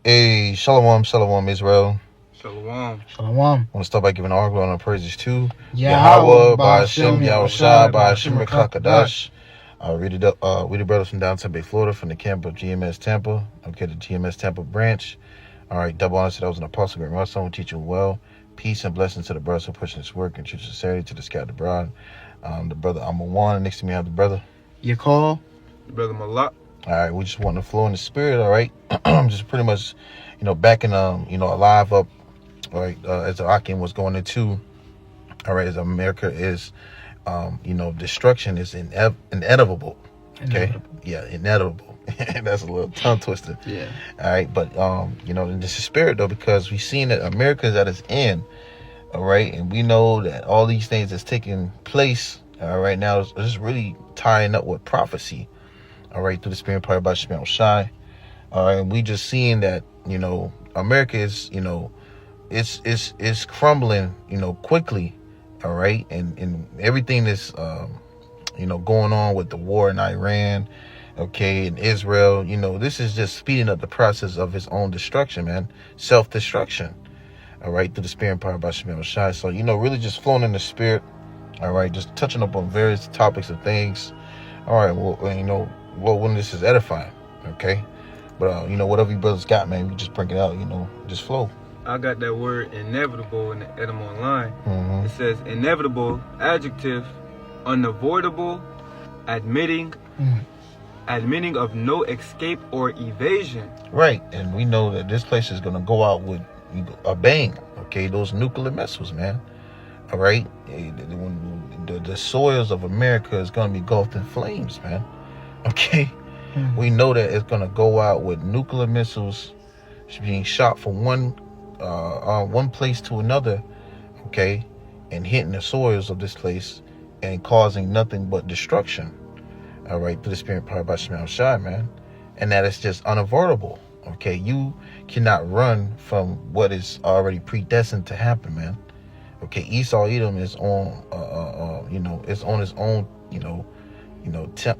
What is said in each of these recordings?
Hey, shalom, shalom, Israel. Shalom. Shalom. I want to start by giving all glory and praises to Yahawah, BAHASHAM, Yahawashi, BAHASHAM, Kadash. We the brothers from downtown Bay, Florida, from the camp of GMS Tampa. Okay, the GMS Tampa branch. All right, double honor to those an apostle, great Muslim, who teach you well. Peace and blessings to the brothers who pushing this work and true sincerity to the scattered abroad. The brother Amawan. Next to me, I have the brother Yakal. Brother Malak. All right, we just want to flow in the spirit. All right, just pretty much, backing alive up. All right, as the Akim was going into. All right, as America is, destruction is inevitable. Okay, yeah, inevitable. That's a little tongue twister. Yeah. All right, but in this spirit though, because we've seen that America is at its end. All right, and we know that all these things that's taking place right now is just really tying up with prophecy. All right, through the spirit power by SHAMAIWAN. All right, and we just seeing that America is it's crumbling quickly. All right, and everything that's going on with the war in Iran, okay, and Israel, this is just speeding up the process of its own destruction, man, self-destruction. All right, through the spirit power by SHAMAIWAN. So really just flowing in the spirit. All right, just touching up on various topics of things. All right, well, when this is edifying, okay, but whatever you brothers got, man, you just bring it out, just flow. I got that word inevitable in the Edom online. Mm-hmm. It says inevitable, adjective, unavoidable, admitting of no escape or evasion. Right, and we know that this place is gonna go out with a bang. Okay, those nuclear missiles, man. All right, the soils of America is gonna be engulfed in flames, man. Okay, we know that it's gonna go out with nuclear missiles being shot from one place to another, okay, and hitting the soils of this place and causing nothing but destruction. All right, through the spirit power by SHAMAIWAN, man, and that is just unavoidable. Okay, you cannot run from what is already predestined to happen, man. Okay, Esau Edom is on, it's on its own,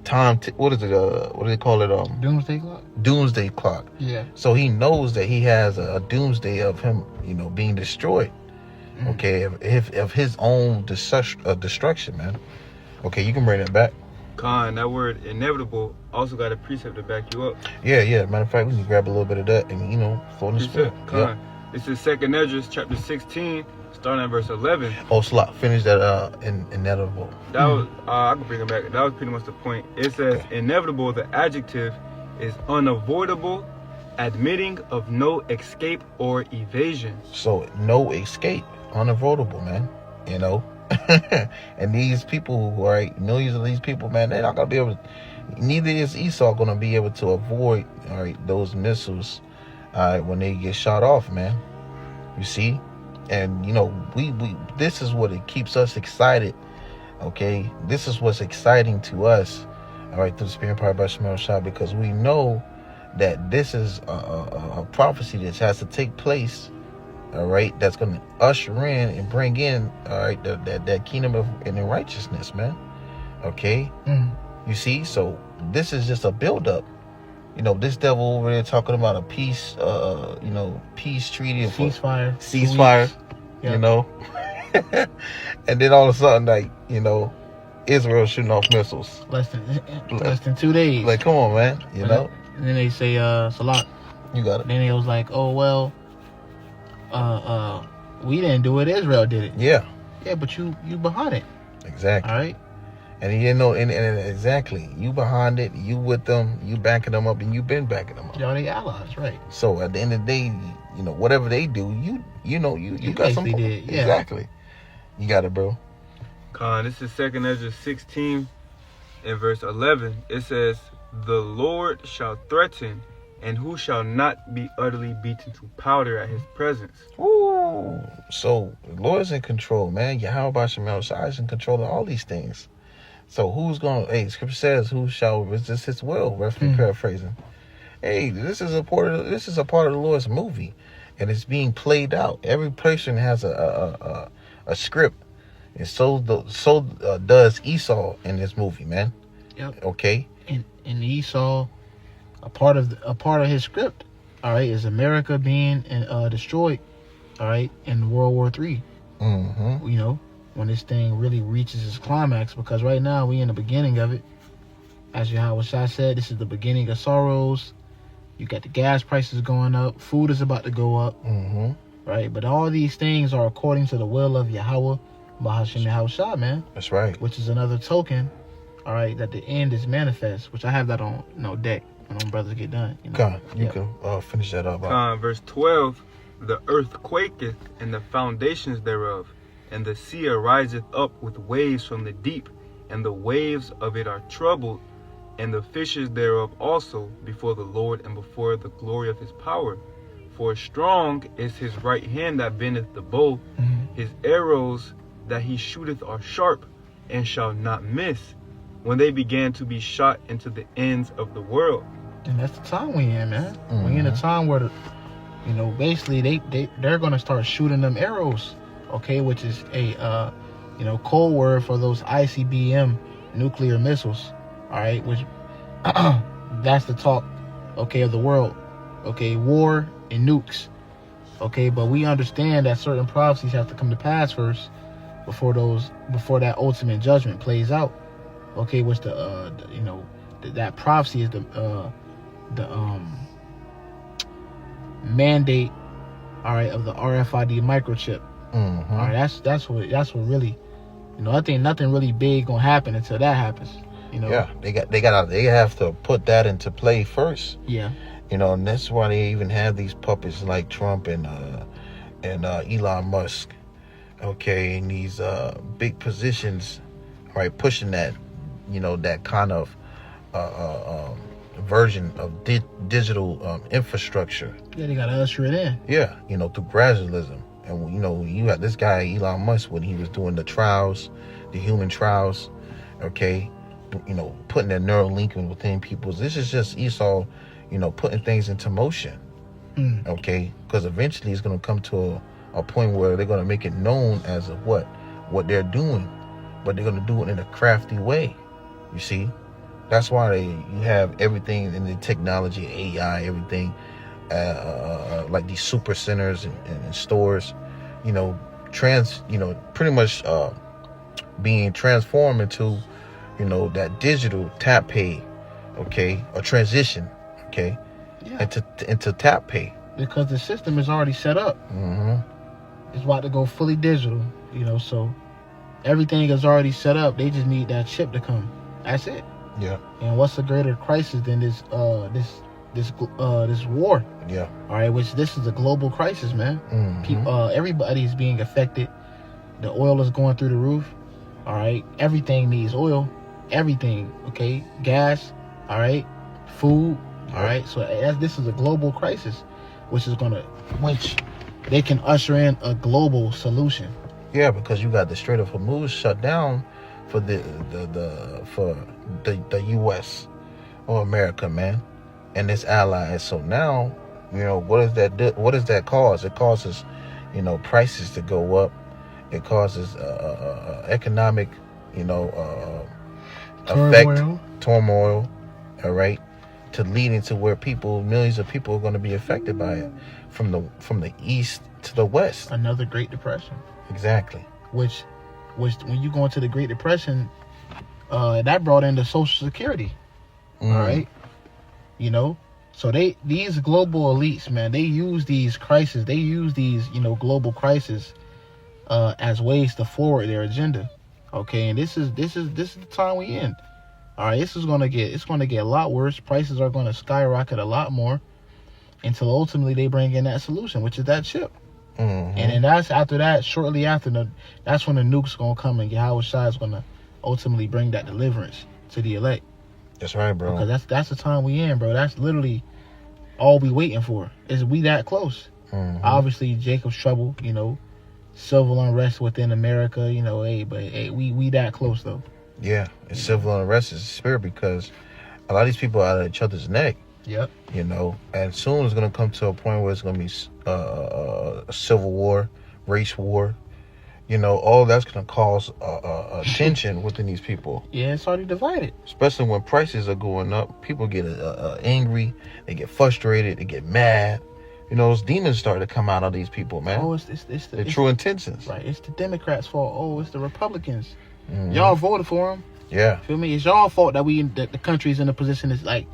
time. What is it? What do they call it? Doomsday clock. Doomsday clock. Yeah. So he knows that he has a doomsday of him, being destroyed. Okay, of his own destruction, man. Okay, you can bring that back. Khan, that word inevitable also got a precept to back you up. Yeah. Matter of fact, we can grab a little bit of that and flow in the spirit. Khan. This is 2nd Esdras chapter 16, starting at verse 11. Oh, Slot, finish that inevitable. That was I can bring it back. That was pretty much the point. It says inevitable. The adjective is unavoidable, admitting of no escape or evasion. So no escape, unavoidable, man. And these people, right, millions of these people, man, they're not gonna be able to. Neither is Esau gonna be able to avoid, all right, those missiles, when they get shot off, man. You see, and we this is what it keeps us excited. Okay, this is what's exciting to us. All right, through the spirit power by SHAMAIWAN, because we know that this is a prophecy that has to take place. All right, that's going to usher in and bring in, all right, that kingdom of and righteousness, man. Okay, you see, so this is just a buildup. This devil over there talking about a peace, peace treaty, ceasefire, and then all of a sudden, like, Israel shooting off missiles. Less than 2 days. Like, come on, man, And then they say, Salat. You got it. Then it was like, oh well, we didn't do it. Israel did it. Yeah. Yeah, but you behind it. Exactly. All right. And and exactly, you behind it, you with them, you backing them up, and you been backing them up. Y'all they allies, right? So at the end of the day, whatever they do, you got some. Did, yeah. Exactly. You got it, bro. Khan, this is 2nd Esdras 16 and verse 11. It says, "The Lord shall threaten, and who shall not be utterly beaten to powder at his presence." Ooh. So the Lord's in control, man. YAHAWAH is in control of all these things. So who's going to, Scripture says, who shall resist his will? Roughly paraphrasing. Hey, this is a part of the Lord's movie, and it's being played out. Every person has a script, and so does Esau in this movie, man. Yep. Okay. And Esau, a part of his script all right, is America being destroyed, all right, in World War III. Mm-hmm. You know, when this thing really reaches its climax, because right now we in the beginning of it. As Yahawashi said, this is the beginning of sorrows. You got the gas prices going up. Food is about to go up. Mm-hmm. Right? But all these things are according to the will of Yahawah, BAHASHAM, YAHAWASHI, man. That's right. Which is another token, all right, that the end is manifest. Which I have that on deck when them brothers get done. You know? Con, you Yep. can finish that up. Verse 12, the earth quaketh, and the foundations thereof, and the sea ariseth up with waves from the deep, and the waves of it are troubled, and the fishes thereof also, before the Lord and before the glory of his power. For strong is his right hand that bendeth the bow, his arrows that he shooteth are sharp, and shall not miss, when they began to be shot into the ends of the world. And that's the time we in, man. We in a time where, basically they're gonna start shooting them arrows, okay, which is a code word for those ICBM nuclear missiles, all right, which that's the talk, okay, of the world, okay, war and nukes, okay, but we understand that certain prophecies have to come to pass first before that ultimate judgment plays out, okay, which that prophecy is the mandate, all right, of the RFID microchip. Mm-hmm. All right, that's what really, I think nothing really big gonna happen until that happens. Yeah, they have to put that into play first. Yeah. And that's why they even have these puppets like Trump and Elon Musk, okay, in these big positions, right, pushing that, that kind of version of digital infrastructure. Yeah, they gotta usher it in. Yeah, through gradualism. And you got this guy Elon Musk when he was doing the trials, the human trials, okay, putting that neural linking within people. This is just Esau, putting things into motion, okay, because eventually it's going to come to a point where they're going to make it known as of what they're doing, but they're going to do it in a crafty way. You see, that's why you have everything in the technology, AI, everything, like these super centers and stores, pretty much being transformed into, that digital tap pay, okay, or transition, okay, Yeah. into tap pay. Because the system is already set up. Mm-hmm. It's about to go fully digital, so everything is already set up. They just need that chip to come. That's it. Yeah. And what's a greater crisis than this war? Yeah. All right, which this is a global crisis, man. Mm-hmm. Everybody's being affected. The oil is going through the roof. All right, everything needs oil. Everything, okay, gas. All right, food. All right, so this is a global crisis, which they can usher in a global solution. Yeah, because you got the Strait of Hormuz shut down for the U.S. or America, man, and its allies. So now, what does that cause? It causes, prices to go up. It causes economic, turmoil. All right, to lead into where millions of people are going to be affected by it, from the east to the west. Another Great Depression. Exactly. Which when you go into the Great Depression, that brought in the Social Security. All right, so these global elites, man, they use these crises, global crises, as ways to forward their agenda. Okay, and this is the time we in. All right, it's gonna get a lot worse. Prices are gonna skyrocket a lot more until ultimately they bring in that solution, which is that chip. Mm-hmm. And then that's after that, shortly after, that's when the nuke's gonna come and Yahawashi is gonna ultimately bring that deliverance to the elect. That's right, bro. Because that's the time we in, bro. That's literally all we waiting for. Is we that close? Mm-hmm. Obviously, Jacob's trouble, civil unrest within America, but we that close though. Yeah, it's civil unrest is spirit, because a lot of these people are at each other's neck. Yep. And soon it's gonna come to a point where it's gonna be a civil war, race war, all that's going to cause a tension within these people. Yeah, it's already divided. Especially when prices are going up, people get angry, they get frustrated, they get mad. Those demons start to come out of these people, man. Oh, it's the true intentions. Right, it's the Democrats' fault. Oh, it's the Republicans. Mhm. Y'all voted for them. Yeah. Feel me? It's y'all fault that the country's in a position that's like,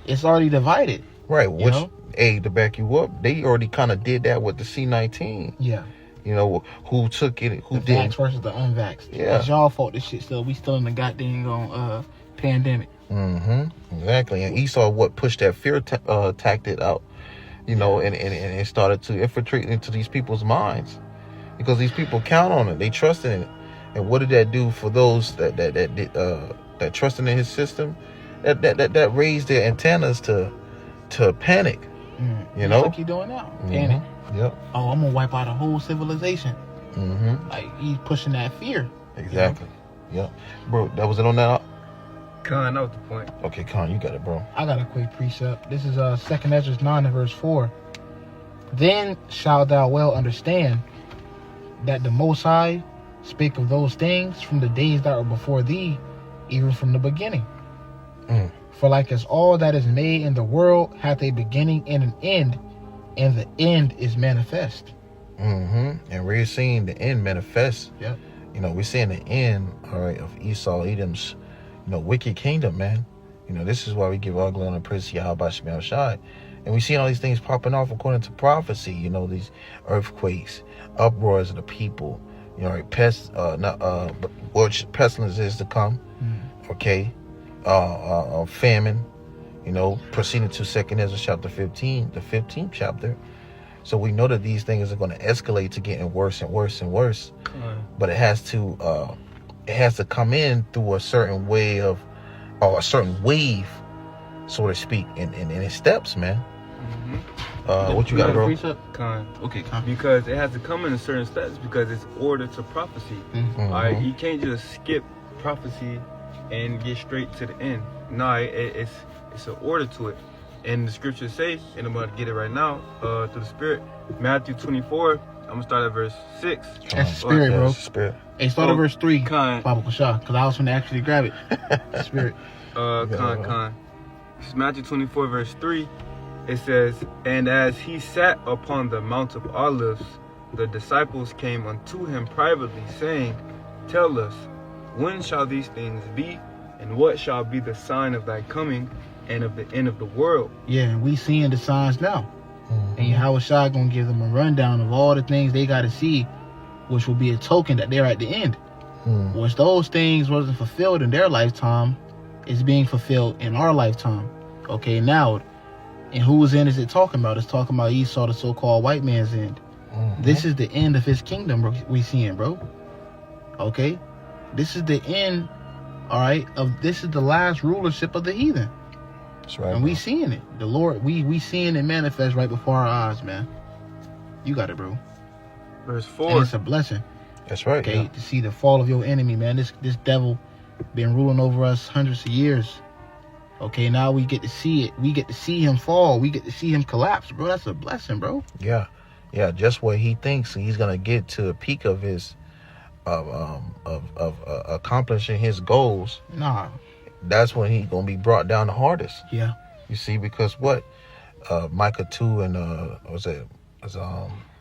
it's already divided. Right, You which, know? to back you up, they already kind of did that with the C-19. Yeah. Who took it, who The didn't. vaxxed versus the unvaxxed. Yeah. It's y'all fault this shit we still in the goddamn pandemic. Exactly. And Esau pushed that fear tactic out, and it started to infiltrate into these people's minds, because these people count on it, they trust in it. And what did that do for those that trusted in his system? That raised their antennas to panic. Just like you doing now. Panic. Yep. Oh, I'm gonna wipe out a whole civilization. Like, he's pushing that fear. Exactly. Yep. Bro, that was it on that? Con, that was the point. Okay, Con, you got it, bro. I got a quick precept. This is 2 Ezra 9 and verse 4. Then shalt thou well understand that the Most High spake of those things from the days that were before thee, even from the beginning. For like as all that is made in the world hath a beginning and an end, and the end is manifest. And we're seeing the end manifest. Yep. We're seeing the end, all right, of Esau, Edom's, wicked kingdom, man. This is why we give all glory and praise to YAHAWASHI. And we see all these things popping off according to prophecy. These earthquakes, uproars of the people. Pestilence is to come. Okay. Famine. Proceeding to 2 Ezra chapter 15, the 15th chapter. So we know that these things are going to escalate to getting worse and worse and worse. But it has to come in through a certain way of, or a certain wave, so to speak, in steps, man. What you got, bro? Con. Okay, Con. Because it has to come in a certain steps, because it's order to prophecy. All right, you can't just skip prophecy and get straight to the end. No, it's an order to it. And the scriptures say, and I'm about to get it right now, through the Spirit, Matthew 24. I'm gonna start at verse 6. That's the Spirit, bro. Spirit. Hey, start at verse 3. Con. Because I was going to actually grab it. Spirit. Con. This is Matthew 24, verse 3. It says, and as he sat upon the Mount of Olives, the disciples came unto him privately, saying, tell us, when shall these things be, and what shall be the sign of thy coming and of the end of the world? Yeah, and we seeing the signs now. And YAHAWASHI gonna give them a rundown of all the things they gotta see, which will be a token that they're at the end. Once those things wasn't fulfilled in their lifetime, it's being fulfilled in our lifetime. Okay, now, and whose end is it talking about? It's talking about Esau, the so-called white man's end. This is the end of his kingdom we seeing, bro. Okay? This is the end, all right, this is the last rulership of the heathen. That's right. And we seeing it. The Lord, we seeing it manifest right before our eyes, man. You got it, bro. Verse 4. And it's a blessing. That's right. Okay, to see the fall of your enemy, man. This devil been ruling over us hundreds of years. Okay, now we get to see it. We get to see him fall. We get to see him collapse, bro. That's a blessing, bro. Yeah. Just what he thinks he's gonna get to the peak of his of accomplishing his goals. Nah. That's when he's gonna be brought down the hardest. Yeah. You see, because what Micah 2 and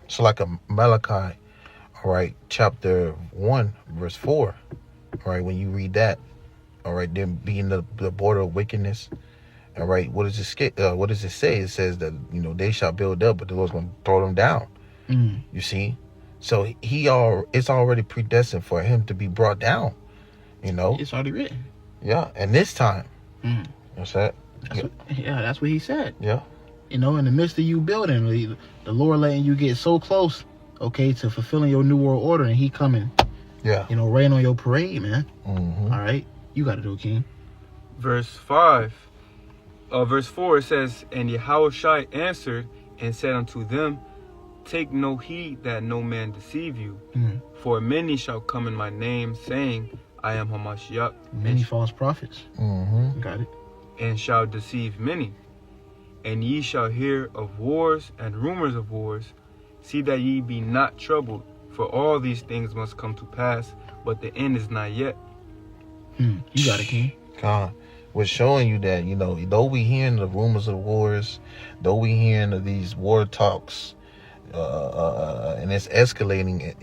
so like a Malachi, all right, chapter 1 verse 4, all right, when you read that, all right, then being the border of wickedness, all right, what does it say? It says that they shall build up, but the Lord's gonna throw them down. You see, so it's already predestined for him to be brought down. It's already written. Yeah, and this time, what's that? That's what he said. Yeah. In the midst of you building, the Lord letting you get so close, okay, to fulfilling your new world order, and he coming, rain on your parade, man. All right, you got to do it, King. Verse 5. Verse 4, it says, and YAHAWASHI answered and said unto them, take no heed that no man deceive you, for many shall come in my name, saying, I am Hamashiach. Many false prophets. Got it. And shall deceive many. And ye shall hear of wars and rumors of wars. See that ye be not troubled, For all these things must come to pass, but the end is not yet. You got it, King. God, we're showing you that, though we hearing the rumors of wars, though we hearing of these war talks, and it's escalating,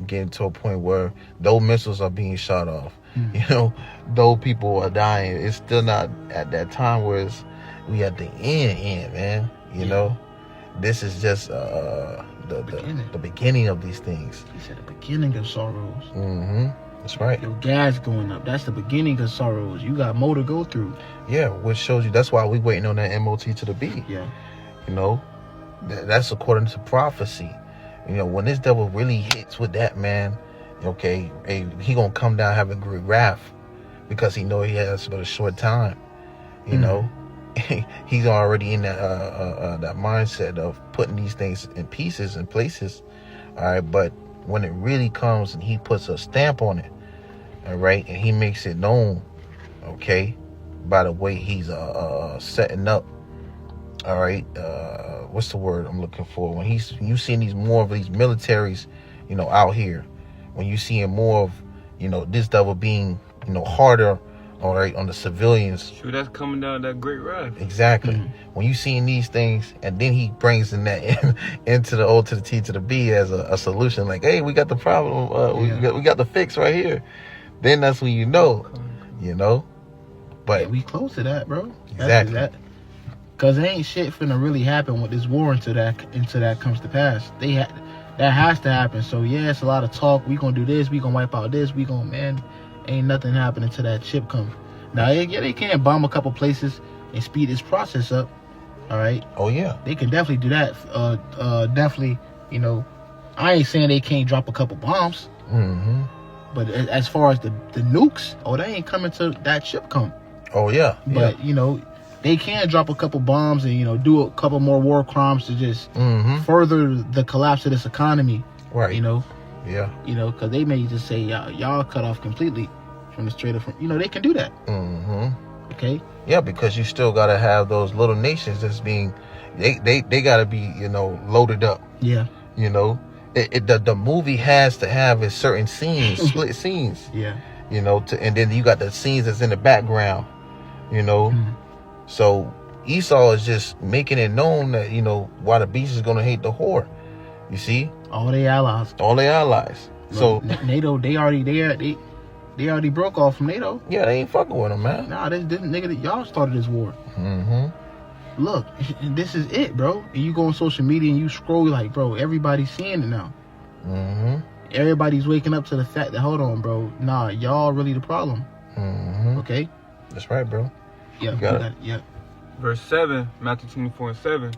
getting to a point where though missiles are being shot off, though people are dying, it's still not at that time where we at the end, man. This is just the beginning of these things. He said the beginning of sorrows. That's right. Your gas going up. That's the beginning of sorrows. You got more to go through. Yeah, which shows you that's why we waiting on that MOT to the B. Yeah. That's according to prophecy. When this devil really hits with that, man, okay, he gonna come down having great wrath because he know he has but a short time. He's already in that mindset of putting these things in pieces and places. All right, but when it really comes and he puts a stamp on it, all right, and he makes it known, okay, by the way he's setting up. All right, what's the word I'm looking for? When you seeing these more of these militaries, out here, when you seeing more of, this devil being, harder, all right, on the civilians. Sure, that's coming down that great wrath. Exactly. When you seeing these things, and then he brings in that into the O to the T to the B as a solution, like, hey, we got the problem, we got the fix right here. Then that's when But we close to that, bro. Exactly. Cause ain't shit finna really happen with this war until that comes to pass. That has to happen. So yeah, it's a lot of talk. We gonna do this. We gonna wipe out this. Ain't nothing happening until that chip comes. Now, they can bomb a couple places and speed this process up. All right. Oh yeah. They can definitely do that. Definitely. I ain't saying they can't drop a couple bombs. But as far as the nukes, they ain't coming till that chip come. Oh yeah. But they can drop a couple bombs and do a couple more war crimes to just further the collapse of this economy. Right. Yeah. Because they may just say y'all cut off completely from the Strait of they can do that. Okay. Yeah, because you still gotta have those little nations that's being, they gotta be loaded up. Yeah. The movie has to have a certain scenes, split scenes. Yeah. And then you got the scenes that's in the background. So Esau is just making it known that why the beast is gonna hate the whore. You see, all their allies. So NATO, they already broke off from NATO. Yeah, they ain't fucking with them, man. Nah, this nigga, y'all started this war. Look, this is it, bro. And you go on social media and you scroll like, bro, everybody's seeing it now. Everybody's waking up to the fact that, hold on, bro, nah, y'all really the problem. Okay. That's right, bro. Yeah, you got it. Yeah. Verse 7, Matthew 24:7.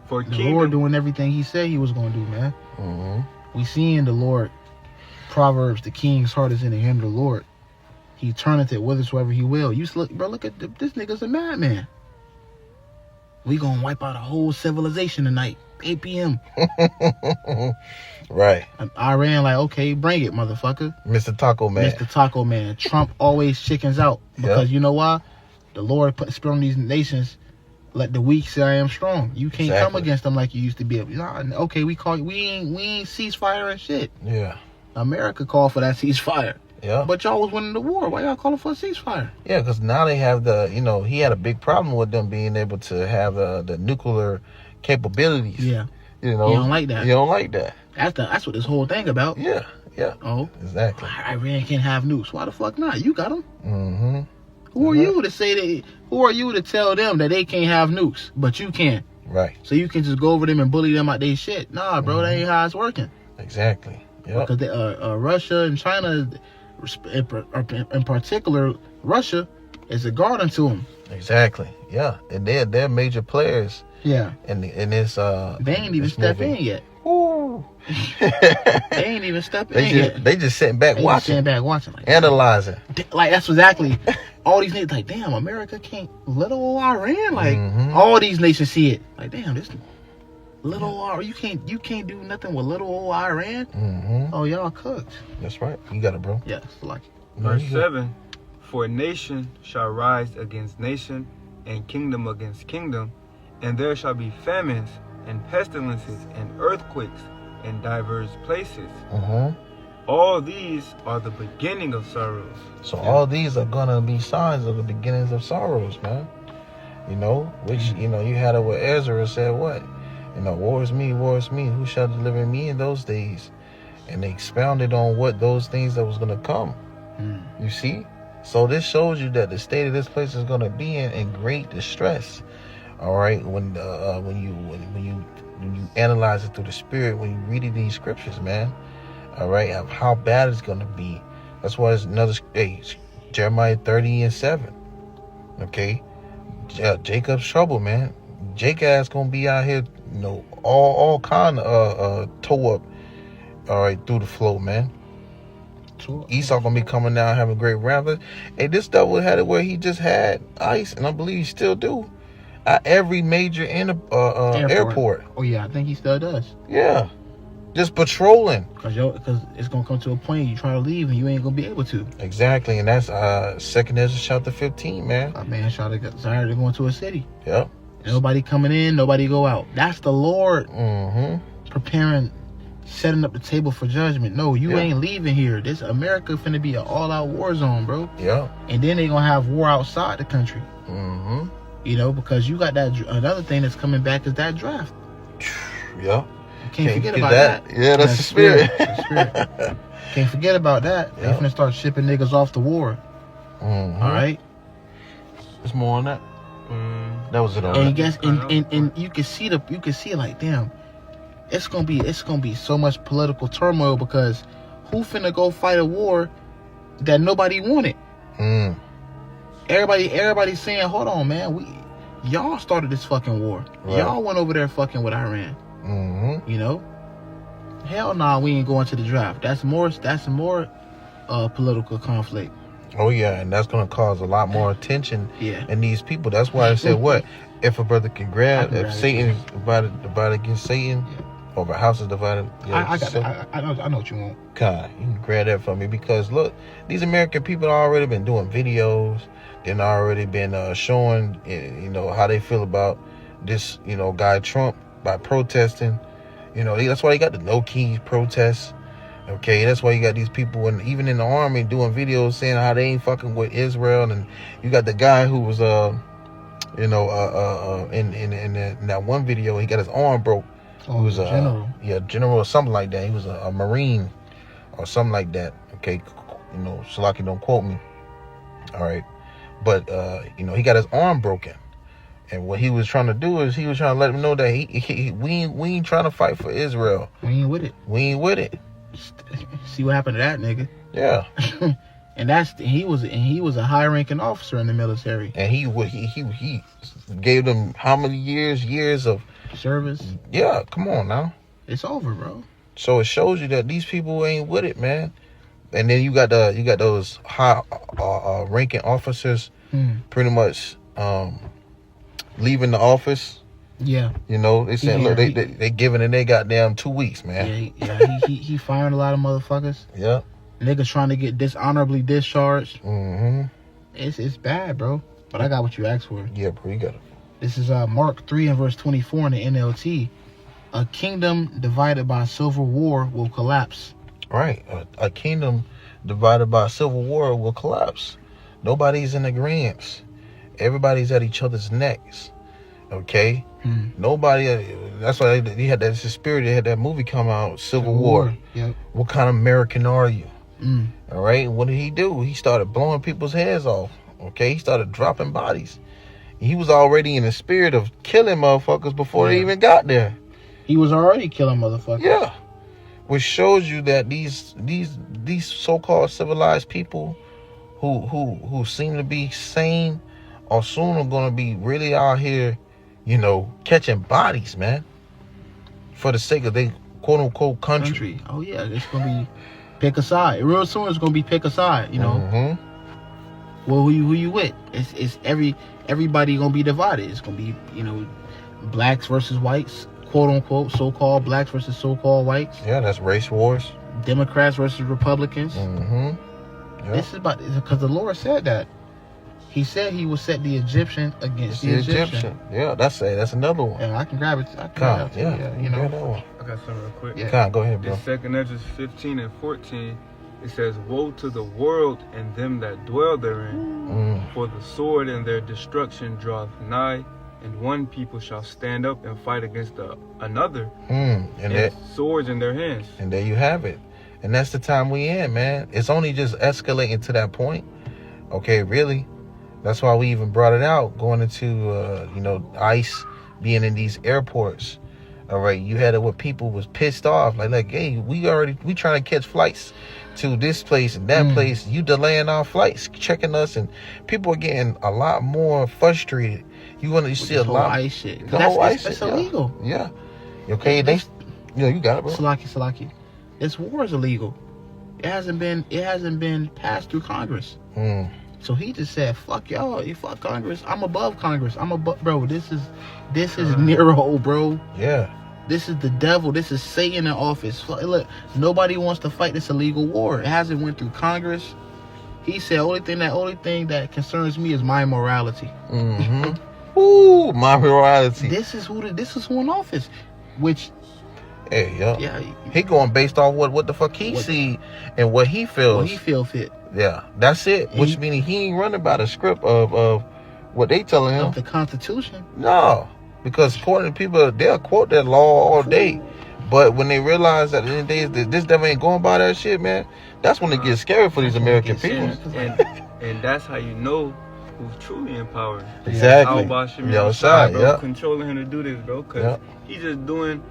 For the Lord doing everything he said he was going to do, man. We seeing the Lord. Proverbs, the king's heart is in the hand of the Lord. He turneth it whithersoever he will. Look at this nigga's a madman. We gonna wipe out a whole civilization tonight. 8 p.m. Right. Iran like, okay, bring it, motherfucker. Mr. Taco Man. Mr. Taco Man. Trump always chickens out. Because you know why? The Lord put spirit on these nations. Let the weak say I am strong. You can't come against them like you used to be able. Okay, we ain't ceasefire and shit. Yeah. America called for that ceasefire. Yeah. But y'all was winning the war. Why y'all calling for a ceasefire? Yeah, because now they have he had a big problem with them being able to have the nuclear capabilities. Yeah. He don't like that. He don't like that. That's what this whole thing about. Yeah. Yeah. Oh. Exactly. Iran can't have nukes. Why the fuck not? You got them. Who are you to say that? Who are you to tell them that they can't have nukes, but you can? Right. So you can just go over them and bully them out their shit. Nah, bro, that ain't how it's working. Exactly. Yeah. Because Russia and China, in particular, Russia is a guard unto them. Exactly. Yeah, and they're major players. Yeah. In this they ain't even stepped in yet. Ooh. They ain't even stepped in yet. They just sitting back watching. Like, analyzing. Like that's exactly. All these niggas like, damn, America can't. Little old Iran, like all these nations see it. Like, damn, this little old you can't do nothing with little old Iran. Oh, y'all cooked. That's right. You got it, bro. Yes, like it. Verse 7. For nation shall rise against nation, and kingdom against kingdom, and there shall be famines and pestilences and earthquakes in diverse places. Mm-hmm. All these are the beginning of sorrows. So all these are gonna be signs of the beginnings of sorrows, man. You know, which you know, you had it where Ezra said what? You know, war is me, who shall deliver me in those days? And they expounded on what those things that was gonna come. You see? So this shows you that the state of this place is gonna be in great distress. All right, when you analyze it through the spirit, when you read it in these scriptures, man. All right, of how bad it's gonna be. That's why it's another Jeremiah 30:7. Okay, Jacob's trouble, man. Jacob's gonna be out here, you know, all kind of toe up. All right, through the flow, man. Esau gonna be coming down having great rampant. Hey, this devil had it where he just had ice, and I believe he still do, at every major airport. Oh yeah, I think he still does. Yeah. Just patrolling. Because it's going to come to a point you try to leave and you ain't going to be able to. Exactly. And that's 2nd Ezra chapter 15, man. A man tired of going to a city. Yep. Nobody coming in, nobody go out. That's the Lord preparing, setting up the table for judgment. No, you ain't leaving here. This America finna be an all-out war zone, bro. Yeah. And then they going to have war outside the country. You know, because you got that, another thing that's coming back is that draft. Yeah. Can't forget about that. Yeah, that's the spirit. Can't forget about that. They're gonna start shipping niggas off to war. All right. There's more on that. That was it. On and guess, and you can see like, damn, it's gonna be so much political turmoil because who finna go fight a war that nobody wanted? Everybody's saying, hold on, man, y'all started this fucking war. Right. Y'all went over there fucking with Iran. You know, hell nah, we ain't going to the draft. That's more political conflict. Oh yeah, and that's gonna cause a lot more attention. In these people. That's why I said, what if a brother can grab, if Satan is divided against Satan, or if a house is divided? I know what you want. God, you can grab that from me because look, these American people already been doing videos. They've already been showing, you know, how they feel about this, you know, guy Trump. By protesting, you know, that's why you got the no-key protests. Okay, that's why you got these people, and even in the army, doing videos saying how they ain't fucking with Israel. And you got the guy who was, you know, in that one video, he got his arm broke. He was a general. General or something like that. He was a Marine or something like that. Okay, you know, Shalaki, don't quote me. All right, but you know, he got his arm broken. And what he was trying to do is he was trying to let him know that we ain't trying to fight for Israel. We ain't with it. See what happened to that nigga? Yeah. And he was a high-ranking officer in the military. And he gave them how many years of service? Yeah, come on now. It's over, bro. So it shows you that these people ain't with it, man. And then you got those high ranking officers pretty much leaving the office. Yeah. You know, they said, look, they giving it they goddamn 2 weeks, man. Yeah, he firing a lot of motherfuckers. Yeah. Niggas trying to get dishonorably discharged. It's bad, bro. But I got what you asked for. Yeah, bro, you got it. This is Mark 3 and verse 24 in the NLT. A kingdom divided by civil war will collapse. Right. A kingdom divided by civil war will collapse. Nobody's in agreement. Everybody's at each other's necks. Okay? Nobody. That's why they had that spirit. They had that movie come out, Civil War. Yep. What kind of American are you? All right? What did he do? He started blowing people's heads off. Okay? He started dropping bodies. He was already in the spirit of killing motherfuckers before they even got there. He was already killing motherfuckers. Yeah. Which shows you that these so-called civilized people who seem to be sane are soon going to be really out here, you know, catching bodies, man, for the sake of their quote-unquote country. Oh, yeah. It's going to be pick a side. Real soon it's going to be pick a side, you know. Well, who you with? It's everybody going to be divided. It's going to be, you know, blacks versus whites, quote-unquote, so-called blacks versus so-called whites. Yeah, that's race wars. Democrats versus Republicans. Yep. This is about, because the Lord said that. He said he would set the Egyptian against the Egyptian. Yeah, that's another one. And I can grab it. I can Con, grab it. yeah, You know. that one. I got something real quick. Yeah. Con, go ahead, bro. In 2 Ezra 15 and 14, it says, "Woe to the world and them that dwell therein, for the sword and their destruction draweth nigh, and one people shall stand up and fight against another, and swords in their hands." And there you have it. And that's the time we in, man. It's only just escalating to that point. Okay, really. That's why we even brought it out, going into, ICE being in these airports. All right, you had it where people was pissed off, like, hey, we trying to catch flights to this place and that place. You delaying our flights, checking us, and people are getting a lot more frustrated. You want to see a lot ICE shit. The whole ICE That's shit, illegal. Yeah. Okay, you got it, bro. Salaki. This war is illegal. It hasn't been passed through Congress. So he just said, "Fuck y'all, you fuck Congress. I'm above Congress. Bro. This is Nero, bro. Yeah. This is the devil. This is Satan in office. Look, nobody wants to fight this illegal war. It hasn't went through Congress." He said, only thing that concerns me is my morality." Ooh, my morality. This is who in office. Which, hey, yo. Yeah, he going based off what the fuck he see and what he feels. What he feel fit. Yeah, that's it. Which meaning he ain't running by the script of what they telling him. Of the Constitution. No, because according to people, they'll quote that law all day. But when they realize that at the end of the day, that this devil ain't going by that shit, man, that's when it gets scary for these American people. And that's how you know who's truly in power. Exactly. Bro, controlling him to do this, bro. Because he's just doing,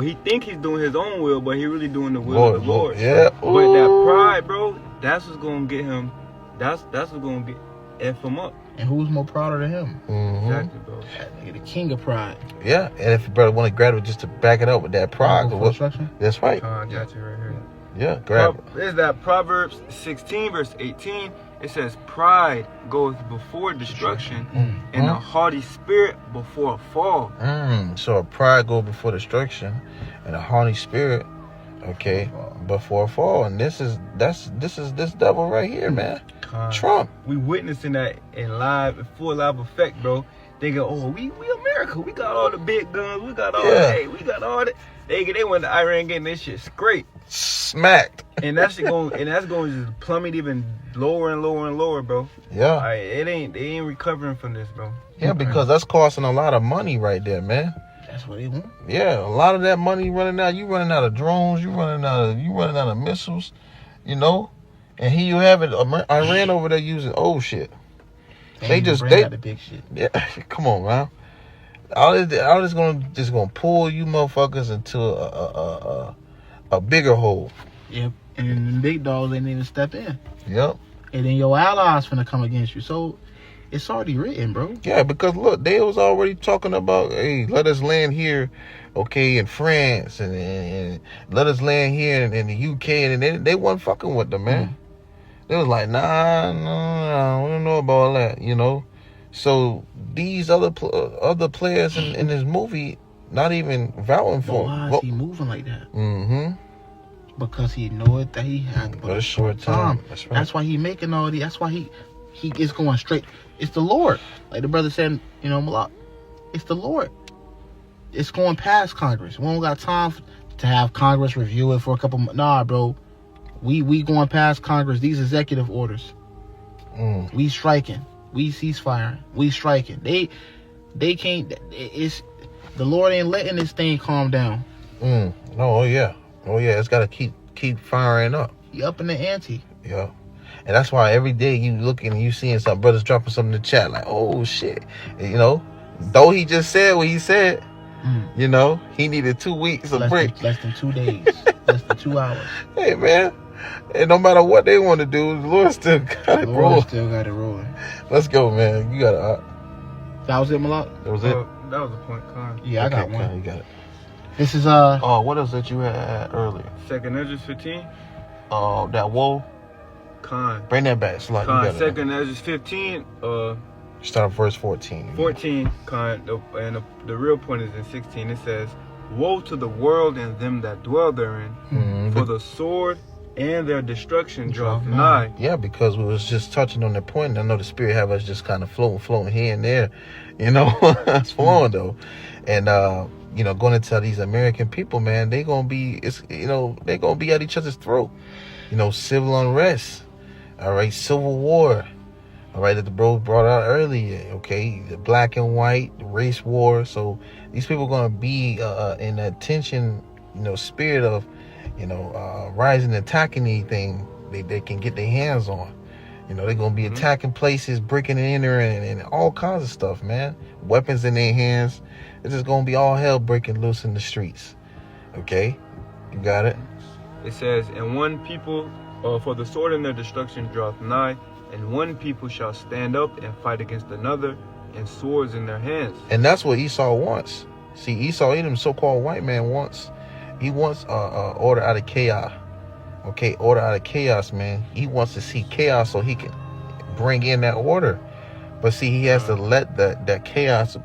he think he's doing his own will, but he really doing the will of the Lord. Yeah. But that pride, bro, that's what's going to get him, that's what's going to F him up. And who's more prouder than him? Exactly, bro. That nigga, the king of pride. Yeah, and if your brother want to grab it just to back it up with that pride. That's right. I got you right here. Yeah, grab it. Is that Proverbs 16, verse 18? It says, "Pride goeth before destruction, and a haughty spirit before a fall." So a pride go before destruction, and a haughty spirit, before a fall. And this is this devil right here, man. Trump. We witnessing that in full live effect, bro. Thinking, oh, we America, we got all the big guns, we got all we got all that. They went to Iran getting this shit smacked. And that's going to just plummet even lower and lower and lower, bro. Yeah. They ain't recovering from this, bro. Yeah, because that's costing a lot of money right there, man. That's what they want. Yeah, a lot of that money running out. You running out of drones, you running out of missiles, And here you have it, Iran over there using old shit. They the big shit. Yeah, come on, man. All this gonna pull you motherfuckers into a bigger hole. Yep. And the big dogs ain't even step in. Yep. And then your allies finna come against you. So it's already written, bro. Yeah, because look, they was already talking about, hey, let us land here, in France, and let us land here in the UK, and they wasn't fucking with them, man. They was like, nah, we don't know about all that, So these other players in this movie not even vouching for him. Why is he moving like that? Because he know it that he had but a short time. That's right. That's why he making all these. That's why he is going straight. It's the Lord, like the brother said. Malak. It's the Lord. It's going past Congress. We don't got time to have Congress review it for a couple. Nah, bro. We going past Congress. These executive orders. We striking. We ceasefire. We striking. They can't. It's the Lord ain't letting this thing calm down. No. Oh yeah. It's got to keep firing up. He up in the ante. Yeah. And that's why every day you looking and you seeing some brothers dropping something in the chat like, oh shit, Though he just said what he said, he needed 2 weeks of break. Less than 2 days. Less than 2 hours. Hey man. And no matter what they want to do, the Lord still got it rolling. Let's go, man. You got it. That was it, Malak? That was it? That was the point, Con. Yeah, I got one. You got it. This is Oh, what else that you had earlier? 2 Ezra 15. That woe. Con. Bring that back. It's like Con. 2 Ezra 15. Start verse 14. 14. Con. And the real point is in 16. It says, "Woe to the world and them that dwell therein, for the sword and their destruction draweth nigh. Yeah, because we was just touching on that point. I know the Spirit have us just kind of floating here and there, you know. It's flowing though. And you know, going to tell these American people, man, they gonna be, they gonna be at each other's throat. You know, civil unrest, all right, civil war, all right, that the bro brought out earlier, okay, the black and white, the race war. So these people are gonna be in that tension, spirit of, rising, attacking anything they can get their hands on. They're gonna be attacking places, breaking and entering, and all kinds of stuff, man. Weapons in their hands. It's just gonna be all hell breaking loose in the streets. Okay, you got it. It says, and one people, for the sword in their destruction draweth nigh, and one people shall stand up and fight against another, and swords in their hands. And that's what Esau wants. See, Esau, even the so-called white man, wants order out of chaos. Okay, order out of chaos, man. He wants to see chaos so he can bring in that order. But see, he has to let that chaos,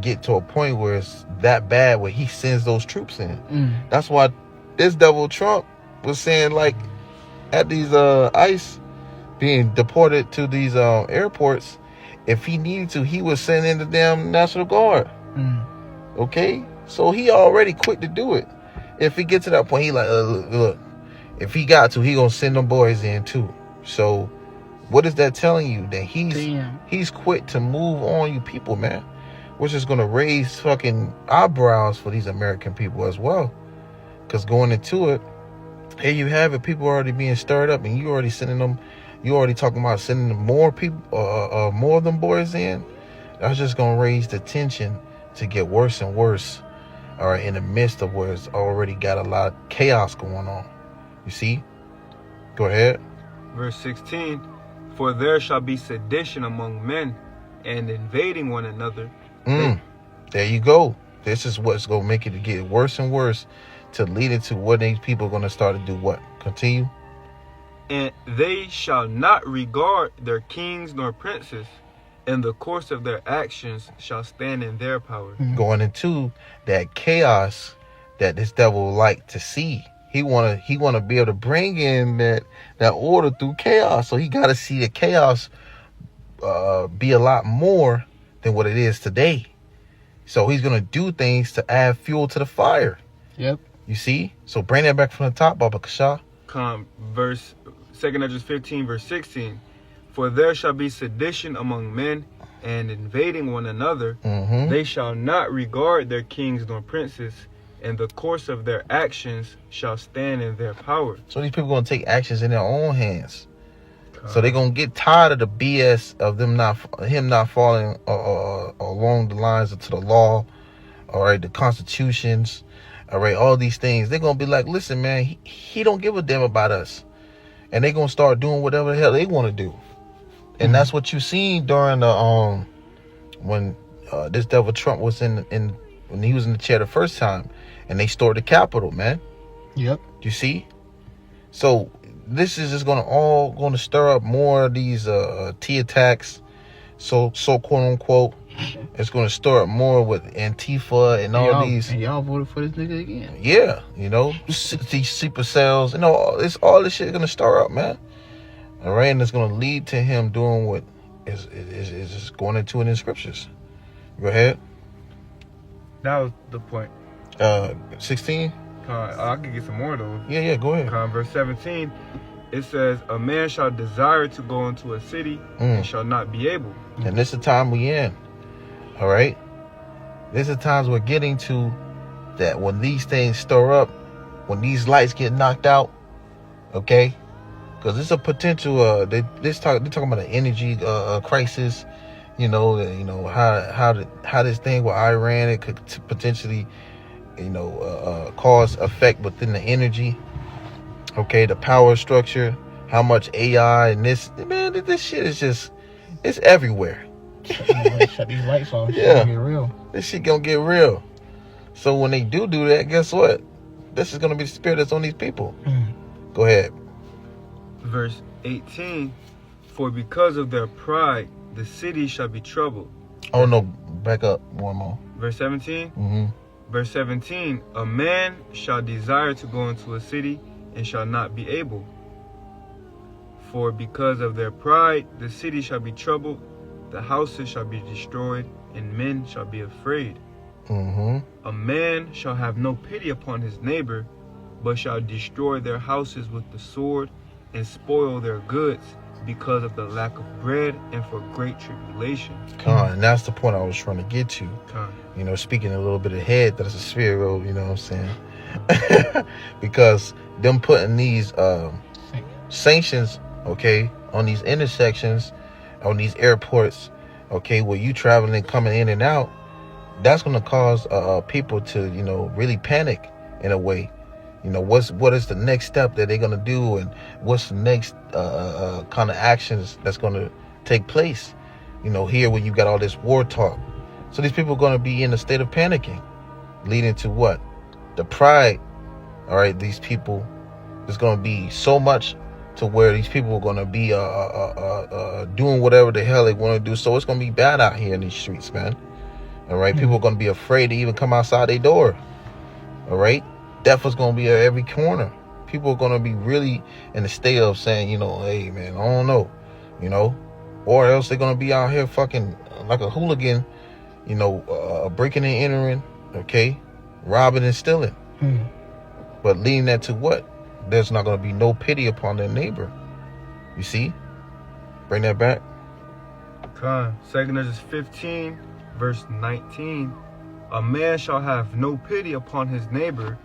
get to a point where it's that bad where he sends those troops in. That's why this devil Trump was saying, like, at these ICE being deported to these airports, if he needed to, he would send in the damn National Guard. Okay, so he already quick to do it. If he gets to that point, he like, look, if he got to, he gonna send them boys in too. So what is that telling you? That he's quick to move on you people, man. Which is gonna raise fucking eyebrows for these American people as well. Because going into it, here you have it, people are already being stirred up, and you already talking about sending more people, more of them boys in. That's just gonna raise the tension to get worse and worse. All right, in the midst of where it's already got a lot of chaos going on. You see? Go ahead. Verse 16, for there shall be sedition among men, and invading one another. There you go. This is what's going to make it to get worse and worse, to lead into what these people are going to start to do. What? Continue. And they shall not regard their kings nor princes, and the course of their actions shall stand in their power. Going into that chaos that this devil would like to see. He wanna be able to bring in that order through chaos. So he got to see the chaos be a lot more than what it is today. So he's gonna do things to add fuel to the fire. Yep. You see? So bring that back from the top, Baba Kasha. Verse 2 Esdras 15, verse 16. For there shall be sedition among men, and invading one another. They shall not regard their kings nor princes, and the course of their actions shall stand in their power. So these people going to take actions in their own hands. So they're going to get tired of the BS of him not following along the lines of the law, all right, the constitutions, all right, all these things. They're going to be like, listen, man, he don't give a damn about us. And they're going to start doing whatever the hell they want to do. And that's what you seen during the when this devil Trump was when he was in the chair the first time, and they stormed the Capitol, man. Yep. You see? So this is just going to stir up more of these T attacks, so quote unquote. It's going to stir up more with Antifa and all these. And y'all voted for this nigga again. Yeah, these super cells, it's all this shit going to stir up, man. All right, and it's going to lead to him doing what is just going into it in the scriptures. Go ahead. That was the point. 16? I could get some more though. Yeah, go ahead. Verse 17, it says, a man shall desire to go into a city and shall not be able. And this is the time we in. All right? This is the times we're getting to, that when these things stir up, when these lights get knocked out, okay? Because it's a potential, they're talking about an energy crisis, how this thing with Iran, it could potentially, cause effect within the energy, okay, the power structure, how much AI, and this shit is just, it's everywhere. Shut these lights off. Yeah. Get real. This shit gonna get real. So when they do that, guess what? This is gonna be the spirit that's on these people. Go ahead. Verse 18, for because of their pride, the city shall be troubled. Oh no, back up one more. Verse 17, Verse 17, a man shall desire to go into a city and shall not be able. For because of their pride the city shall be troubled, the houses shall be destroyed, and men shall be afraid. A man shall have no pity upon his neighbor, but shall destroy their houses with the sword, and spoil their goods, because of the lack of bread and for great tribulation. And that's the point I was trying to get to. You know, speaking a little bit ahead, that's a spirit road, you know what I'm saying? Because them putting these sanctions, okay, on these intersections, on these airports, okay, where you traveling and coming in and out, that's going to cause people to, you know, really panic in a way. You know, what is the next step that they're going to do, and what's the next kind of actions that's going to take place, you know, here when you got all this war talk. So these people are going to be in a state of panicking, leading to what? The pride, all right, these people, there's going to be so much to where these people are going to be doing whatever the hell they want to do. So it's going to be bad out here in these streets, man. All right, people are going to be afraid to even come outside their door. All right, death is going to be at every corner. People are going to be really in a state of saying, you know, hey, man, I don't know, you know, or else they're going to be out here fucking like a hooligan, you know, breaking and entering, okay, robbing and stealing. But leading that to what? There's not going to be no pity upon their neighbor. You see? Bring that back. 2 Esdras 15, verse 19. A man shall have no pity upon his neighbor,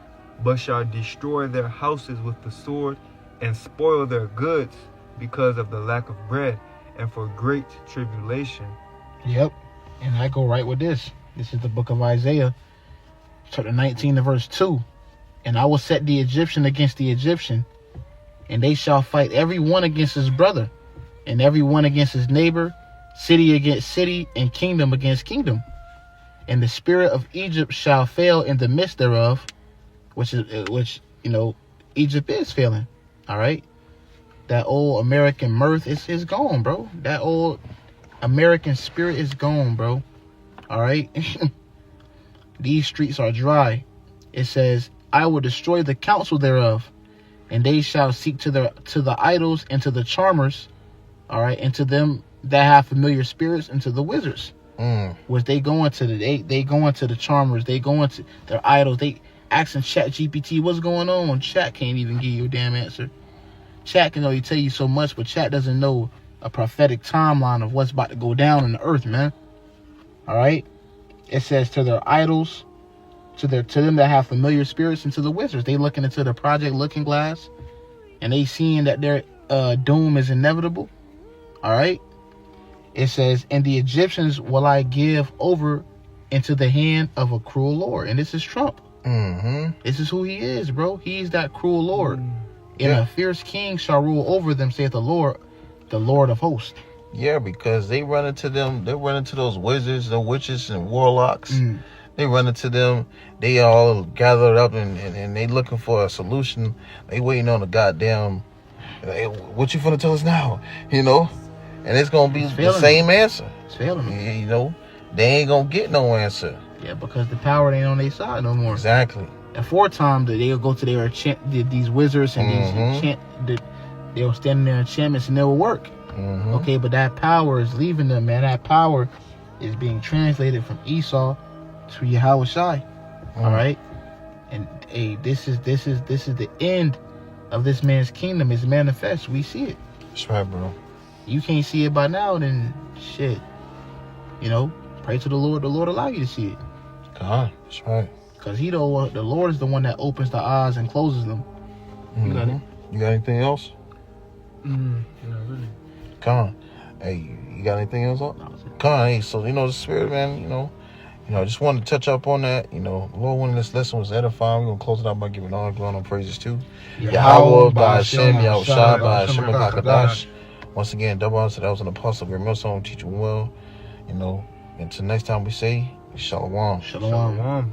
but shall destroy their houses with the sword, and spoil their goods, because of the lack of bread and for great tribulation. Yep. And I go right with this. This is the book of Isaiah, chapter 19 and verse 2. And I will set the Egyptian against the Egyptian, and they shall fight every one against his brother, and every one against his neighbor, city against city, and kingdom against kingdom. And the spirit of Egypt shall fail in the midst thereof, which you know, Egypt is failing. All right, that old American mirth is gone, bro. That old American spirit is gone, bro. All right. These streets are dry. It says, I will destroy the counsel thereof, and they shall seek to the idols and to the charmers, all right, and to them that have familiar spirits, and to the wizards. Which they go into they go into the charmers, they go into their idols, they asking Chat GPT what's going on. Chat can't even give you a damn answer. Chat can only tell you so much, but Chat doesn't know a prophetic timeline of what's about to go down in the earth, man. All right. It says to their idols, to them that have familiar spirits, and to the wizards. They looking into the Project Looking Glass, and they seeing that their doom is inevitable. All right. It says, and the Egyptians will I give over into the hand of a cruel Lord. And this is Trump. This is who he is, bro. He's that cruel Lord. And a fierce king shall rule over them, saith the Lord of hosts. Yeah, because they run into those wizards and witches and warlocks. They run into them. They all gathered up and they looking for a solution. They waiting on the goddamn, hey, what you finna tell us now? You know? And it's going to be the same answer. It's failing them. You know? They ain't going to get no answer. Yeah, because the power ain't on their side no more. Exactly. Aforetime, they'll go to their these wizards and they'll stand in their enchantments and they will work. Okay, but that power is leaving them, man. That power is being translated from Esau to Yahawashi. All right, and hey, this is the end of this man's kingdom. It's manifest. We see it. That's right, bro. You can't see it by now, then shit. You know, pray to the Lord. The Lord allow you to see it. God, that's right. Cause the Lord is the one that opens the eyes and closes them. You got it. You got anything else? Not really. Come on. Hey, you got anything else on? Come on, hey, so, you know, the spirit, man, you know, I just wanted to touch up on that. You know, the Lord, when this lesson was edifying, we're going to close it out by giving all glory and praises to YAHAWAH, BAHASHAM, YAHWASHI, BAHASHAM, BAHASHAM. Once again, double honor to that was an apostle, great millstone, teach you well, you know. Until next time we say, Shalom. Shalom.